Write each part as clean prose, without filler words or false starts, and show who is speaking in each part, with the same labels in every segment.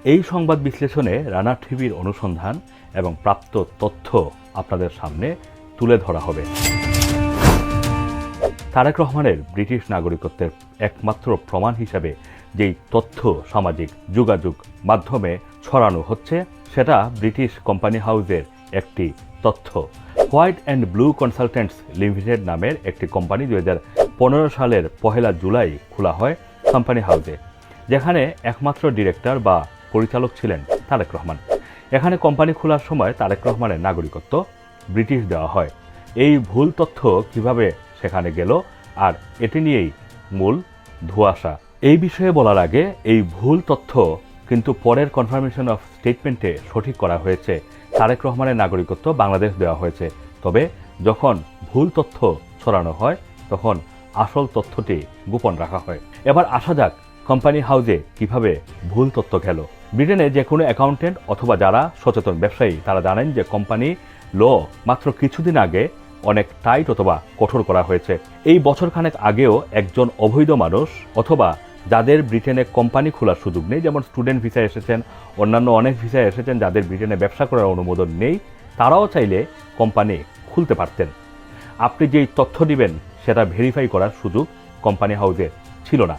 Speaker 1: এই সংবাদ বিশ্লেষণে রানা টিভির অনুসন্ধান এবং প্রাপ্ত তথ্য আপনাদের সামনে তুলে ধরা হবে। তারেক রহমানের ব্রিটিশ নাগরিকত্বের একমাত্র প্রমাণ হিসেবে যেই তথ্য সামাজিক যোগাযোগ মাধ্যমে ছড়ানো হচ্ছে সেটা ব্রিটিশ কোম্পানি হাউসের একটি তথ্য। White and blue consultants limited নামের একটি কোম্পানি 2015 সালের 1 জুলাই খোলা হয় কোম্পানি হাউসে, যেখানে একমাত্র ডিরেক্টর বা পরিচালক ছিলেন তারেক রহমান। এখানে কোম্পানি খোলার সময় তারেক রহমানের নাগরিকত্ব ব্রিটিশ দেওয়া হয়। এই ভুল তথ্য কিভাবে সেখানে গেল আর এটি নিয়েই মূল ধোঁয়াশা। এই বিষয়ে বলার আগে এই ভুল তথ্য কিন্তু পরের কনফার্মেশন অফ স্টেটমেন্টে সঠিক করা হয়েছে। তারেক রহমানের নাগরিকত্ব বাংলাদেশ দেওয়া হয়েছে, তবে যখন ভুল তথ্য ছড়ানো হয় তখন আসল তথ্যটি গোপন রাখা হয়। এবার আসা যাক কোম্পানি হাউসে কিভাবে ভুল তথ্য গেল। ব্রিটেনে যে কোনো অ্যাকাউন্টেন্ট অথবা যারা সচেতন ব্যবসায়ী তারা জানেন যে কোম্পানি ল মাত্র কিছুদিন আগে অনেক টাইট অথবা কঠোর করা হয়েছে। এই বছরখানেক আগেও একজন অবৈধ মানুষ অথবা যাদের ব্রিটেনে কোম্পানি খোলার সুযোগ নেই, যেমন স্টুডেন্ট ভিসায় এসেছেন, অন্যান্য অনেক ভিসায় এসেছেন যাদের ব্রিটেনে ব্যবসা করার অনুমোদন নেই, তারাও চাইলে কোম্পানি খুলতে পারতেন। আপনি যেই তথ্য দিবেন সেটা ভেরিফাই করার সুযোগ কোম্পানি হাউসে ছিল না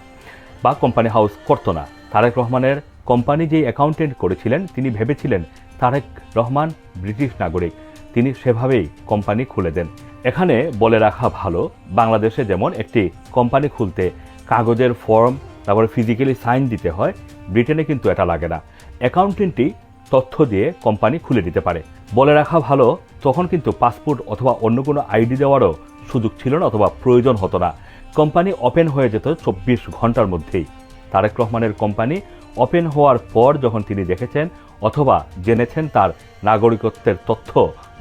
Speaker 1: বা কোম্পানি হাউস করতো না। তারেক রহমানের কোম্পানি যেই অ্যাকাউন্টেন্ট করেছিলেন তিনি ভেবেছিলেন তারেক রহমান ব্রিটিশ নাগরিক, তিনি সেভাবেই কোম্পানি খুলে দেন। এখানে বলে রাখা ভালো, বাংলাদেশে যেমন একটি কোম্পানি খুলতে কাগজের ফর্ম তারপরে ফিজিক্যালি সাইন দিতে হয়, ব্রিটেনে কিন্তু এটা লাগে না। অ্যাকাউন্টেন্টই তথ্য দিয়ে কোম্পানি খুলে দিতে পারে। বলে রাখা ভালো, তখন কিন্তু পাসপোর্ট অথবা অন্য কোনো আইডি দেওয়ারও সুযোগ ছিল না অথবা প্রয়োজন হতো না। কোম্পানি ওপেন হয়ে যেত 24 ঘন্টার মধ্যেই। তারেক রহমানের কোম্পানি ওপেন হওয়ার পর যখন তিনি দেখেছেন অথবা জেনেছেন তার নাগরিকত্বের তথ্য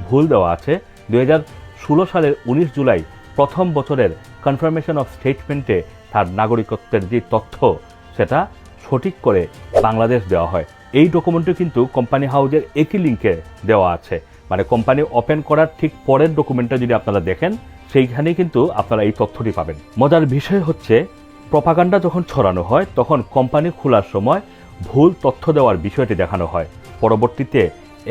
Speaker 1: ভুল দেওয়া আছে, 2016 সালের 19 জুলাই প্রথম বছরের কনফার্মেশন অফ স্টেটমেন্টে তার নাগরিকত্বের যে তথ্য সেটা সঠিক করে বাংলাদেশ দেওয়া হয়। এই ডকুমেন্টও কিন্তু কোম্পানি হাউসের একই লিঙ্কে দেওয়া আছে, মানে কোম্পানি ওপেন করার ঠিক পরের ডকুমেন্টটা যদি আপনারা দেখেন সেইখানেই কিন্তু আপনারা এই তথ্যটি পাবেন। মজার বিষয় হচ্ছে প্রপাগান্ডা যখন ছড়ানো হয় তখন কোম্পানি খোলার সময় ভুল তথ্য দেওয়ার বিষয়টি দেখানো হয়, পরবর্তীতে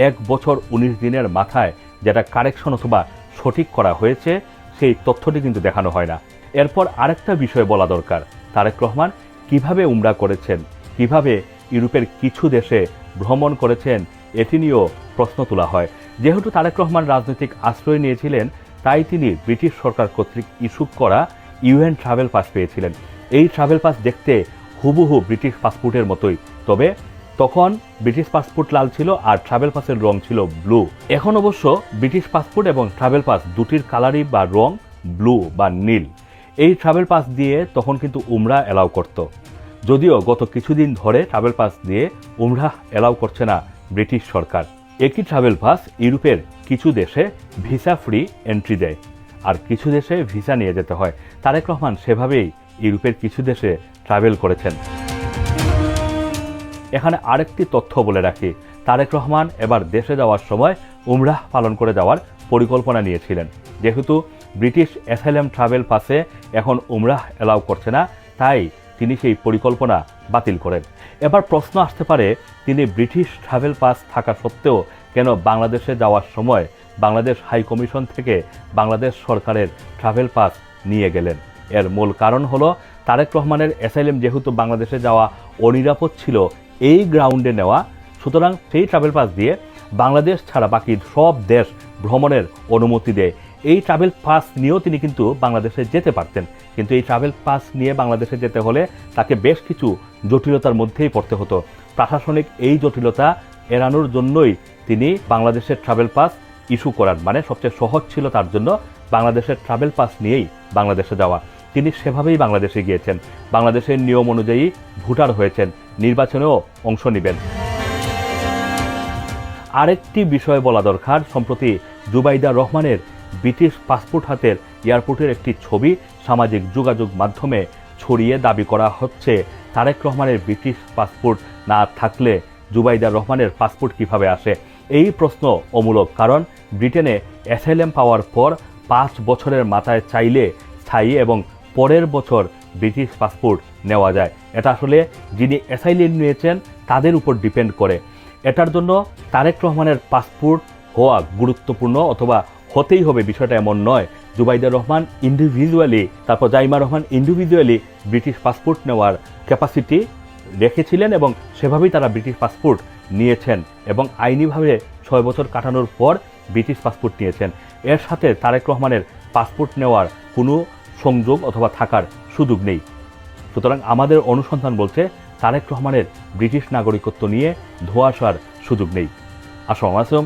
Speaker 1: 1 বছর 19 দিনের মাথায় যেটা কারেকশন অথবা সঠিক করা হয়েছে সেই তথ্যটি কিন্তু দেখানো হয় না। এরপর আরেকটা বিষয় বলা দরকার, তারেক রহমান কিভাবে উমরা করেছেন, কিভাবে ইউরোপের কিছু দেশে ভ্রমণ করেছেন এটি নিয়েও প্রশ্ন তোলা হয়। যেহেতু তারেক রহমান রাজনৈতিক আশ্রয় নিয়েছিলেন তাই তিনি ব্রিটিশ সরকার কর্তৃক ইস্যু করা ইউএন ট্রাভেল পাস পেয়েছিলেন। এই ট্রাভেল পাস দেখতে হুবহু ব্রিটিশ পাসপোর্টের মতোই, তবে তখন ব্রিটিশ পাসপোর্ট লাল ছিল আর ট্রাভেল পাসের রং ছিল ব্লু। এখন অবশ্য ব্রিটিশ পাসপোর্ট এবং ট্রাভেল পাস দুটির কালারই বা রং ব্লু বা নীল। এই ট্রাভেল পাস দিয়ে তখন কিন্তু উমরা এলাও করত, যদিও গত কিছুদিন ধরে ট্রাভেল পাস দিয়ে উমরা এলাও করছে না ব্রিটিশ সরকার। একই ট্রাভেল পাস ইউরোপের কিছু দেশে ভিসা ফ্রি এন্ট্রি দেয় আর কিছু দেশে ভিসা নিয়ে যেতে হয়। তারেক রহমান সেভাবেই ইউরোপের কিছু দেশে ট্রাভেল করেছেন। এখানে আরেকটি তথ্য বলে রাখি, তারেক রহমান এবার দেশে যাওয়ার সময় উমরাহ পালন করে যাওয়ার পরিকল্পনা নিয়েছিলেন। যেহেতু ব্রিটিশ অ্যাসাইলাম ট্রাভেল পাসে এখন উমরাহ এলাও করছে না, তাই তিনি সেই পরিকল্পনা বাতিল করেন। এবার প্রশ্ন আসতে পারে, তিনি ব্রিটিশ ট্রাভেল পাস থাকা সত্ত্বেও কেন বাংলাদেশে যাওয়ার সময় বাংলাদেশ হাই কমিশন থেকে বাংলাদেশ সরকারের ট্রাভেল পাস নিয়ে গেলেন? এর মূল কারণ হলো তারেক রহমানের অ্যাসাইলাম যেহেতু বাংলাদেশে যাওয়া অনিরাপদ ছিল এই গ্রাউন্ডে নেওয়া, সুতরাং সেই ট্রাভেল পাস দিয়ে বাংলাদেশ ছাড়া বাকি সব দেশ ভ্রমণের অনুমতি দেয়। এই ট্রাভেল পাস নিয়েও তিনি কিন্তু বাংলাদেশে যেতে পারতেন, কিন্তু এই ট্রাভেল পাস নিয়ে বাংলাদেশে যেতে হলে তাকে বেশ কিছু জটিলতার মধ্যেই পড়তে হতো। প্রশাসনিক এই জটিলতা এড়ানোর জন্যই তিনি বাংলাদেশের ট্রাভেল পাস ইস্যু করার, মানে সবচেয়ে সহজ ছিল তার জন্য বাংলাদেশের ট্রাভেল পাস নিয়েই বাংলাদেশে যাওয়া। তিনি সেভাবেই বাংলাদেশে গিয়েছেন, বাংলাদেশের নিয়ম অনুযায়ী ভোটার হয়েছেন, নির্বাচনেও অংশ নেবেন। আরেকটি বিষয় বলা দরকার, সম্প্রতি জুবাইদা রহমানের ব্রিটিশ পাসপোর্ট হাতের এয়ারপোর্টের একটি ছবি সামাজিক যোগাযোগ মাধ্যমে ছড়িয়ে দাবি করা হচ্ছে তারেক রহমানের ব্রিটিশ পাসপোর্ট না থাকলে জুবাইদা রহমানের পাসপোর্ট কিভাবে আসে। এই প্রশ্ন অমূলক, কারণ ব্রিটেনে অ্যাসাইলাম পাওয়ার পর 5 বছরের মাথায় চাইলে স্থায়ী এবং পরের বছর ব্রিটিশ পাসপোর্ট নেওয়া যায়। এটা আসলে যিনি অ্যাসাইলাম নিয়েছেন তাদের উপর ডিপেন্ড করে। এটার জন্য তারেক রহমানের পাসপোর্ট হওয়া গুরুত্বপূর্ণ অথবা হতেই হবে বিষয়টা এমন নয়। জুবাইদা রহমান ইন্ডিভিজুয়ালি, তারপর Zaima Rahman individually British passport নেওয়ার ক্যাপাসিটি রেখেছিলেন এবং সেভাবেই তারা ব্রিটিশ পাসপোর্ট নিয়েছেন এবং আইনিভাবে 6 বছর কাটানোর পর ব্রিটিশ পাসপোর্ট নিয়েছেন। এর সাথে তারেক রহমানের পাসপোর্ট নেওয়ার কোনো সংযোগ অথবা থাকার সুযোগ নেই। সুতরাং আমাদের অনুসন্ধান বলছে তারেক রহমানের ব্রিটিশ নাগরিকত্ব নিয়ে ধোঁয়াশার সুযোগ নেই। আসসালামু আলাইকুম।